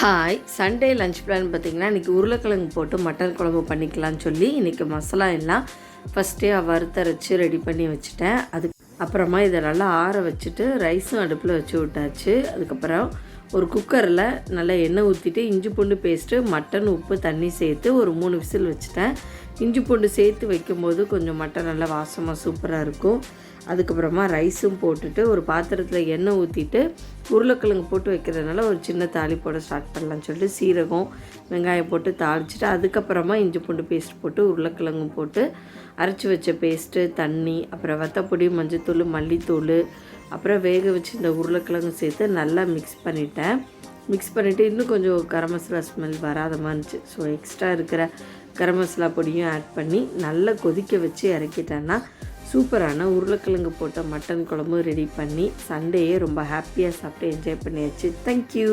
Hi, Sunday lunch plan பார்த்திங்கன்னா இன்றைக்கி உருளைக்கிழங்கு போட்டு மட்டன் குழம்பு பண்ணிக்கலான்னு சொல்லி இன்றைக்கி மசாலா எல்லாம் ஃபஸ்ட்டே வறுத்தரைச்சி ரெடி பண்ணி வச்சுட்டேன். அப்புறமா இதை நல்லா ஆற வச்சுட்டு ரைஸும் அடுப்பில் வச்சு விட்டாச்சு. அதுக்கப்புறம் ஒரு குக்கரில் நல்லா எண்ணெய் ஊற்றிட்டு இஞ்சி பூண்டு பேஸ்ட்டு, மட்டன், உப்பு, தண்ணி சேர்த்து ஒரு 3 விசில் வச்சுட்டேன். இஞ்சி பூண்டு சேர்த்து வைக்கும்போது கொஞ்சம் மட்டன் நல்லா வாசமாக சூப்பராக இருக்கும். அதுக்கப்புறமா ரைஸும் போட்டுட்டு ஒரு பாத்திரத்தில் எண்ணெய் ஊற்றிட்டு உருளைக்கிழங்கு போட்டு வைக்கிறதுனால ஒரு சின்ன தாளிப்போட ஸ்டார்ட் பண்ணலான்னு சொல்லிட்டு சீரகம், வெங்காயம் போட்டு தாளிச்சிட்டு அதுக்கப்புறமா இஞ்சி பூண்டு பேஸ்ட் போட்டு உருளைக்கிழங்கும் போட்டு அரைச்சி வச்ச பேஸ்ட்டு, தண்ணி, அப்புறம் வத்தப்பொடி, மஞ்சத்தூள், மல்லித்தூள், அப்புறம் வேக வச்சு இந்த உருளைக்கிழங்கு சேர்த்து நல்லா மிக்ஸ் பண்ணிவிட்டு இன்னும் கொஞ்சம் கரம் மசாலா ஸ்மெல் வராத மாதிரி இருந்துச்சு. ஸோ எக்ஸ்ட்ரா இருக்கிற கரம் மசாலா பொடியும் ஆட் பண்ணி நல்லா கொதிக்க வச்சு இறக்கிட்டேன்னா சூப்பரான உருளைக்கிழங்கு போட்ட மட்டன் குழம்பு ரெடி பண்ணி சண்டேயே ரொம்ப ஹாப்பியாக சாப்பிட்டு என்ஜாய் பண்ணியாச்சு. தேங்க்யூ.